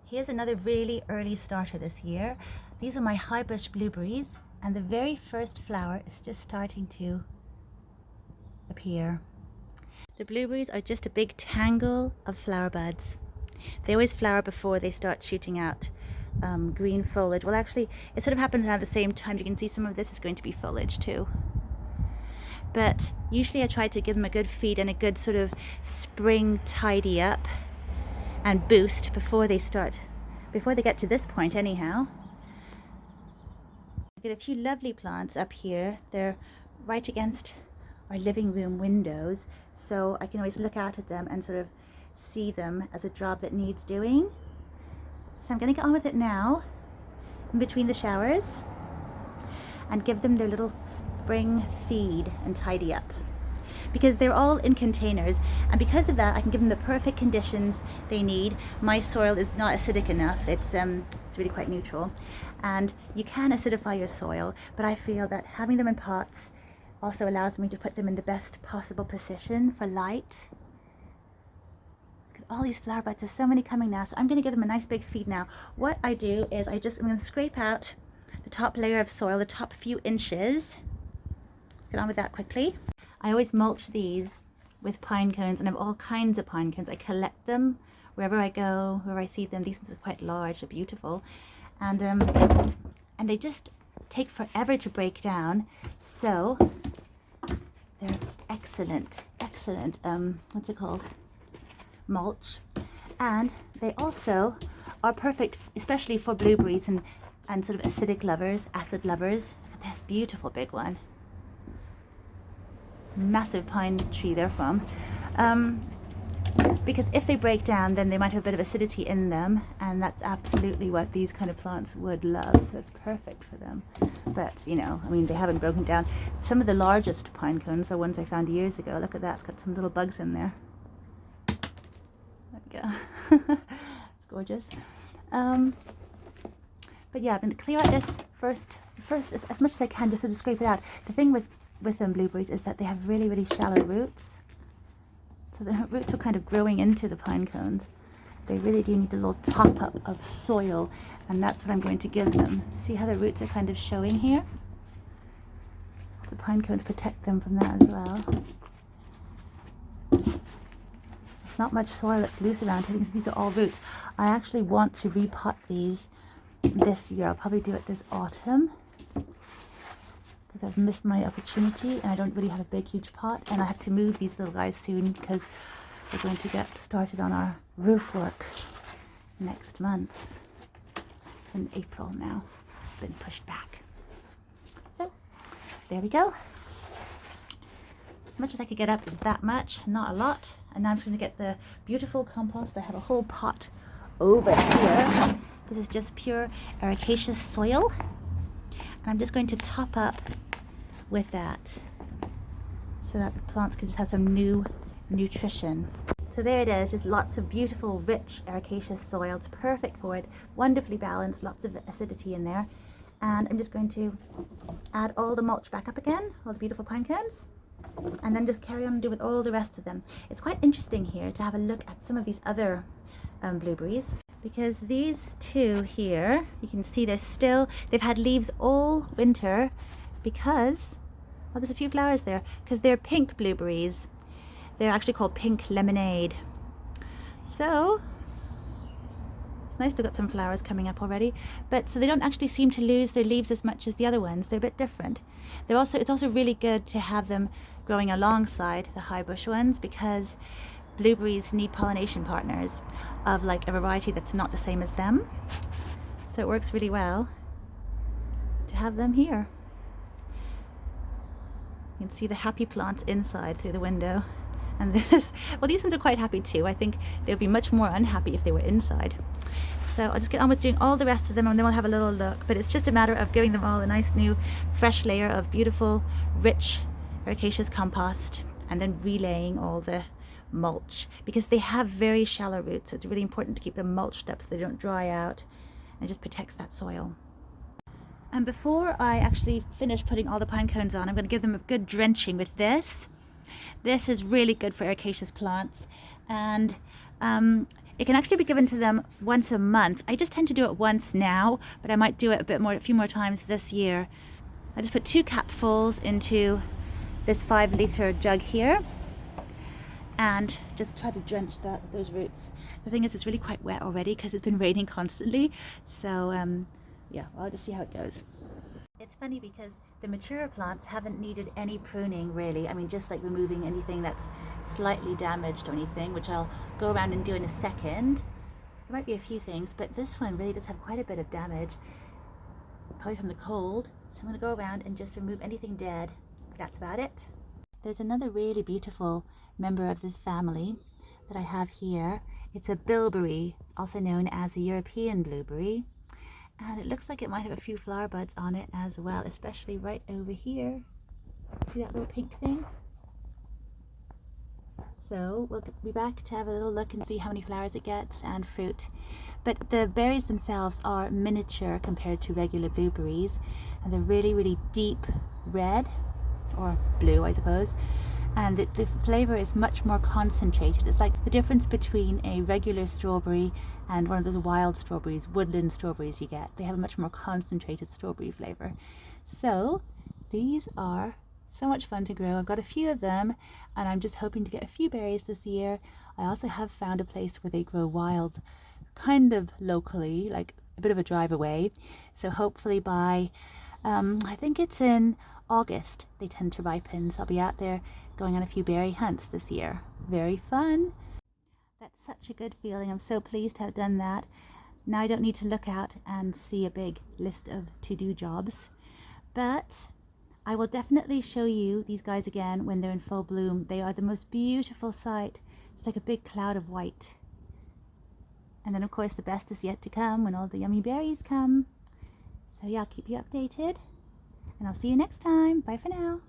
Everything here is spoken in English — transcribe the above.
Here's another really early starter this year. These are my high bush blueberries, and the very first flower is just starting to appear. The blueberries are just a big tangle of flower buds. They always flower before they start shooting out green foliage. Well, actually, it sort of happens around the same time. You can see some of this is going to be foliage too. But usually I try to give them a good feed and a good sort of spring tidy up and boost before they get to this point anyhow. I've got a few lovely plants up here. They're right against our living room windows, so I can always look out at them and sort of see them as a job that needs doing. So I'm going to get on with it now in between the showers and give them their little spring feed and tidy up, because they're all in containers, and because of that I can give them the perfect conditions they need. My soil is not acidic enough, it's really quite neutral, and you can acidify your soil, but I feel that having them in pots also allows me to put them in the best possible position for light. Look at all these flower buds, there's so many coming now, so I'm going to give them a nice big feed now. What I do is I'm going to scrape out the top layer of soil, the top few inches. Get on with that quickly. I always mulch these with pine cones, and I have all kinds of pine cones. I collect them wherever I go, wherever I see them. These ones are quite large, they're beautiful, and they just take forever to break down. So they're excellent what's it called, mulch, and they also are perfect, especially for blueberries and sort of acidic lovers, acid lovers. Look at this beautiful big one. Massive pine tree they're from, because if they break down then they might have a bit of acidity in them, and that's absolutely what these kind of plants would love, so it's perfect for them. But you know, I mean, they haven't broken down. Some of the largest pine cones are ones I found years ago. Look at that, it's got some little bugs in there. There we go. It's gorgeous. But yeah, I'm going to clear out this first as much as I can, just sort of scrape it out. The thing with blueberries is that they have really shallow roots, so the roots are kind of growing into the pine cones. They really do need a little top up of soil, and that's what I'm going to give them. See how the roots are kind of showing here? The pine cones protect them from that as well. There's not much soil that's loose around. I think these are all roots. I actually want to repot these this year. I'll probably do it this autumn, because I've missed my opportunity and I don't really have a big huge pot, and I have to move these little guys soon because we're going to get started on our roof work next month in April now. It's been pushed back. So there we go. As much as I could get up is that much, not a lot. And now I'm just going to get the beautiful compost. I have a whole pot over here. This is just pure ericaceous soil. And I'm just going to top up with that so that the plants can just have some new nutrition. So there it is, just lots of beautiful, rich, ericaceous soil. It's perfect for it, wonderfully balanced, lots of acidity in there. And I'm just going to add all the mulch back up again, all the beautiful pine cones, and then just carry on and do with all the rest of them. It's quite interesting here to have a look at some of these other blueberries, because these two here, you can see they've had leaves all winter, because, well, there's a few flowers there, because they're pink blueberries. They're actually called pink lemonade. So it's nice to have got some flowers coming up already, but so they don't actually seem to lose their leaves as much as the other ones. They're a bit different. It's also really good to have them growing alongside the high bush ones, because blueberries need pollination partners of like a variety that's not the same as them. So it works really well to have them here. You can see the happy plants inside through the window. And these ones are quite happy too. I think they would be much more unhappy if they were inside. So I'll just get on with doing all the rest of them, and then we'll have a little look. But it's just a matter of giving them all a nice new fresh layer of beautiful, rich, ericaceous compost, and then relaying all the mulch, because they have very shallow roots, so it's really important to keep them mulched up so they don't dry out, and it just protects that soil. And before I actually finish putting all the pine cones on, I'm going to give them a good drenching with this. This is really good for ericaceous plants, and It can actually be given to them once a month. I just tend to do it once now, but I might do it a few more times this year. I just put 2 capfuls into this 5-liter jug here and just try to drench those roots. The thing is, it's really quite wet already because it's been raining constantly. So yeah, I'll just see how it goes. It's funny because the mature plants haven't needed any pruning really. I mean, just like removing anything that's slightly damaged or anything, which I'll go around and do in a second. There might be a few things, but this one really does have quite a bit of damage, probably from the cold. So I'm going to go around and just remove anything dead. That's about it. There's another really beautiful member of this family that I have here. It's a bilberry, also known as a European blueberry. And it looks like it might have a few flower buds on it as well, especially right over here. See that little pink thing? So we'll be back to have a little look and see how many flowers it gets and fruit. But the berries themselves are miniature compared to regular blueberries, and they're really, really deep red, or blue I suppose, and the flavor is much more concentrated. It's like the difference between a regular strawberry and one of those wild strawberries, woodland strawberries you get. They have a much more concentrated strawberry flavor. So these are so much fun to grow. I've got a few of them and I'm just hoping to get a few berries this year. I also have found a place where they grow wild, kind of locally, like a bit of a drive away. So hopefully by I think it's in August they tend to ripen, so I'll be out there going on a few berry hunts this year. Very fun. That's such a good feeling. I'm so pleased to have done that. Now I don't need to look out and see a big list of to-do jobs, but I will definitely show you these guys again when they're in full bloom. They are the most beautiful sight. It's like a big cloud of white. And then of course the best is yet to come when all the yummy berries come. So yeah, I'll keep you updated and I'll see you next time. Bye for now.